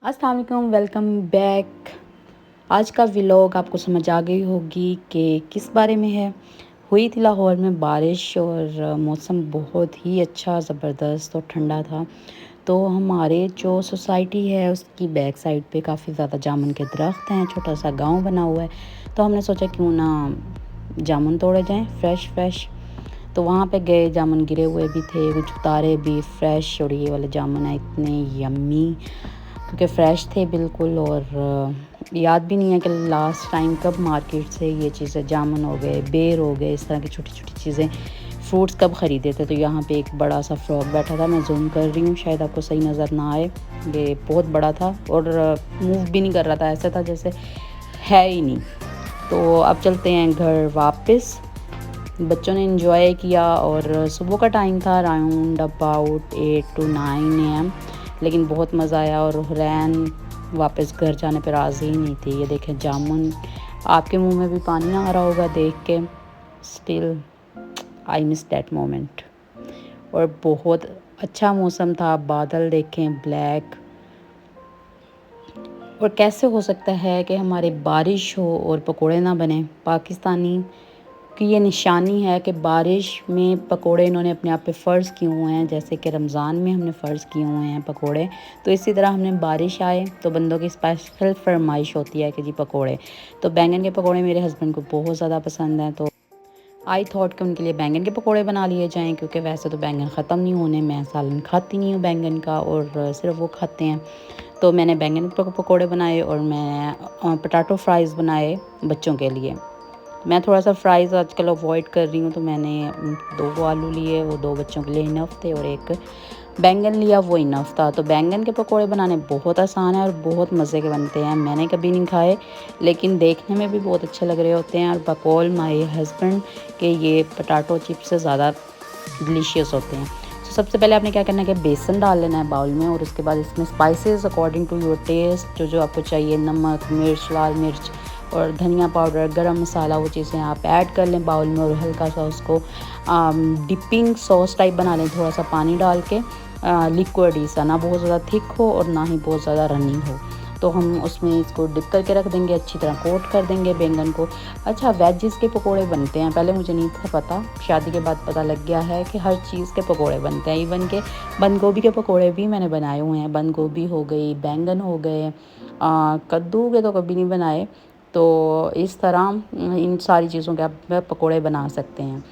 अस्सलाम वालेकुम, welcome back. आज का व्लॉग आपको समझ आ गई होगी कि किस बारे में है। हुई थी लाहौर में बारिश और मौसम बहुत ही अच्छा, ज़बरदस्त और ठंडा था। तो हमारे जो सोसाइटी है उसकी बैक साइड पे काफ़ी ज़्यादा जामुन के दरख्त हैं, छोटा सा गांव बना हुआ है। तो हमने सोचा क्यों ना जामुन तोड़े जाएं फ्रेश फ्रेश। तो वहाँ पे गए, जामुन गिरे हुए भी थे, कुछ उतारे भी फ्रेश, और ये वाले जामुन है इतने यम्मी क्योंकि फ़्रेश थे बिल्कुल। और याद भी नहीं है कि लास्ट टाइम कब मार्केट से ये चीज़ें, जामुन हो गए, बेर हो गए, इस तरह की छोटी छोटी चीज़ें, फ्रूट्स कब ख़रीदे थे। तो यहाँ पे एक बड़ा सा फ्रॉग बैठा था, मैं जूम कर रही हूँ, शायद आपको सही नज़र ना आए। ये बहुत बड़ा था और मूव भी नहीं कर रहा था, ऐसा था जैसे है ही नहीं। तो अब चलते हैं घर वापस। बच्चों ने इंजॉय किया और सुबह का टाइम था, अराउंड अबाउट 8 to 9 AM, लेकिन बहुत मज़ा आया। और हुरैन वापस घर जाने पर राज़ी ही नहीं थी। ये देखें जामुन, आपके मुंह में भी पानी आ रहा होगा देख के। Still I miss that moment. और बहुत अच्छा मौसम था, बादल देखें ब्लैक। और कैसे हो सकता है कि हमारे बारिश हो और पकोड़े ना बने। पाकिस्तानी कि ये निशानी है कि बारिश में पकोड़े इन्होंने अपने आप पे फ़र्ज़ किए हुए हैं, जैसे कि रमज़ान में हमने फ़र्ज़ किए हुए हैं पकोड़े। तो इसी तरह हमने बारिश आए तो बंदों की स्पेशल फरमाइश होती है कि जी पकोड़े। तो बैंगन के पकोड़े मेरे हस्बैंड को बहुत ज़्यादा पसंद हैं, तो आई थॉट कि उनके लिए बैंगन के पकोड़े बना लिए जाएं, क्योंकि वैसे तो बैंगन ख़त्म नहीं होने, मैं सालन खाती नहीं हूँ बैंगन का, और सिर्फ वो खाते हैं। तो मैंने बैंगन के पकोड़े बनाए और मैं पोटैटो फ्राइज़ बनाए बच्चों के लिए। मैं थोड़ा सा फ्राइज़ आजकल अवॉइड कर रही हूँ, तो मैंने 2 आलू लिए, वो 2 बच्चों के लिए इनफ थे, और 1 बैंगन लिया, वो इनफ था। तो बैंगन के पकोड़े बनाने बहुत आसान है और बहुत मज़े के बनते हैं। मैंने कभी नहीं खाए, लेकिन देखने में भी बहुत अच्छे लग रहे होते हैं। और बकौल माय हस्बैंड के ये पोटैटो चिप्स से ज़्यादा डिलीशियस होते हैं। तो सबसे पहले आपने क्या करना है कि बेसन डाल लेना है बाउल में, और उसके बाद इसमें spices according to your taste, जो जो आपको चाहिए, नमक, मिर्च, लाल मिर्च और धनिया पाउडर, गरम मसाला, वो चीज़ें आप ऐड कर लें बाउल में। और हल्का सा उसको डिपिंग सॉस टाइप बना लें, थोड़ा सा पानी डाल के, लिक्विड ही सा, ना बहुत ज़्यादा थिक हो और ना ही बहुत ज़्यादा रनिंग हो। तो हम उसमें इसको डिप करके रख देंगे, अच्छी तरह कोट कर देंगे बैंगन को। अच्छा, वेजिस के पकोड़े बनते हैं, पहले मुझे नहीं था पता, शादी के बाद पता लग गया है कि हर चीज़ के पकोड़े बनते हैं। इवन के बंद गोभी के पकोड़े भी मैंने बनाए हुए हैं। बंद गोभी हो गई, बैंगन हो गए, कद्दू के तो कभी नहीं बनाए। तो इस तरह इन सारी चीज़ों के आप पकोड़े बना सकते हैं।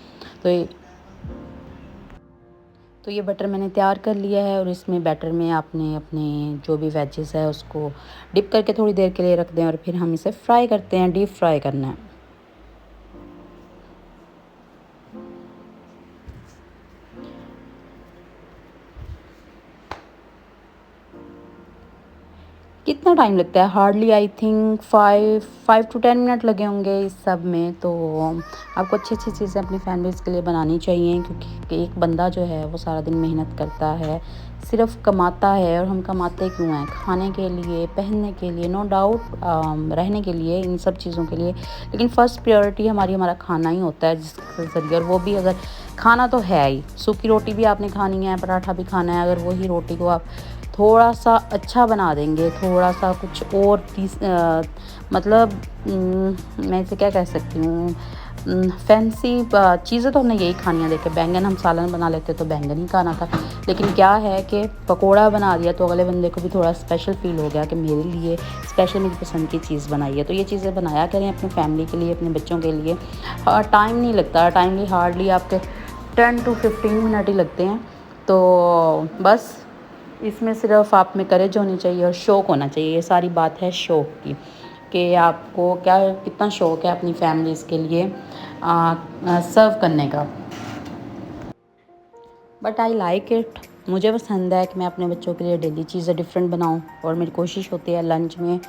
तो ये बटर मैंने तैयार कर लिया है, और इसमें बैटर में आपने अपने जो भी वेजेस है उसको डिप करके थोड़ी देर के लिए रख दें, और फिर हम इसे फ्राई करते हैं, डीप फ्राई करना है। कितना टाइम लगता है? Hardly I think 5 to 10 minute लगे होंगे इस सब में। तो आपको अच्छी अच्छी चीज़ें अपनी फैमिलीज़ के लिए बनानी चाहिए, क्योंकि एक बंदा जो है वो सारा दिन मेहनत करता है, सिर्फ कमाता है। और हम कमाते क्यों हैं? खाने के लिए, पहनने के लिए, नो डाउट, रहने के लिए, इन सब चीज़ों के लिए। लेकिन फ़र्स्ट प्रायोरिटी हमारी हमारा खाना ही होता है, जिसके ज़रिए, और वो भी अगर खाना तो है ही, सूखी रोटी भी आपने खानी है, पराठा भी खाना है, अगर वही रोटी को आप थोड़ा सा अच्छा बना देंगे, थोड़ा सा कुछ और मतलब मैं इसे क्या कह सकती हूँ, फैंसी चीज़ें तो हमने यही खानी है। देखिए, बैंगन हम सालन बना लेते तो बैंगन ही खाना था, लेकिन क्या है कि पकोड़ा बना दिया तो अगले बंदे को भी थोड़ा स्पेशल फ़ील हो गया कि मेरे लिए स्पेशल, मेरी पसंद की चीज़ बनाई है। तो ये चीज़ें बनाया करें अपनी फैमिली के लिए, अपने बच्चों के लिए। टाइम नहीं लगता, टाइमली हार्डली आपके 10 to 15 मिनट ही लगते हैं। तो बस इसमें सिर्फ आप में करेज होनी चाहिए और शौक़ होना चाहिए। ये सारी बात है शौक़ की, कि आपको क्या, कितना शौक़ है अपनी फैमिलीज़ के लिए सर्व करने का। But I like it. मुझे पसंद है कि मैं अपने बच्चों के लिए डेली चीज़ें डिफरेंट बनाऊं, और मेरी कोशिश होती है लंच में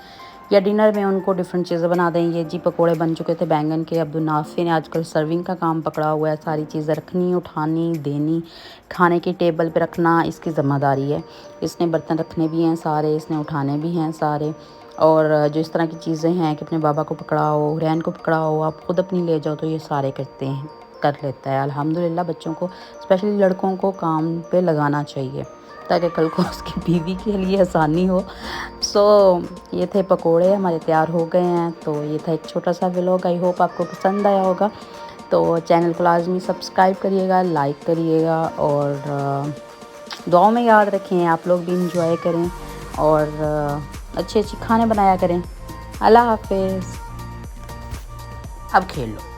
या डिनर में उनको डिफरेंट चीज़ें बना दें। ये जी पकोड़े बन चुके थे बैंगन के। अब्दुल नाफी ने आजकल सर्विंग का काम पकड़ा हुआ है, सारी चीज़ें रखनी, उठानी, देनी, खाने की टेबल पे रखना इसकी ज़िम्मेदारी है। इसने बर्तन रखने भी हैं सारे, इसने उठाने भी हैं सारे। और जो इस तरह की चीज़ें हैं कि अपने बाबा को पकड़ाओ, हुरैन को पकड़ाओ, आप खुद अपनी ले जाओ, तो ये सारे करते हैं, कर लेता है अल्हम्दुलिल्लाह। बच्चों को, स्पेशली लड़कों को, काम पे लगाना चाहिए। ताकि कल को उसकी बीवी के लिए आसानी हो। सो ये थे पकोड़े हमारे तैयार हो गए हैं। तो ये था एक छोटा सा व्लॉग, आई होप आपको पसंद आया होगा। तो चैनल को लाजमी सब्सक्राइब करिएगा, लाइक करिएगा और दुआओं में याद रखें। आप लोग भी इंजॉय करें और अच्छे अच्छे खाने बनाया करें। अल्लाह हाफिज़। अब खेल लो।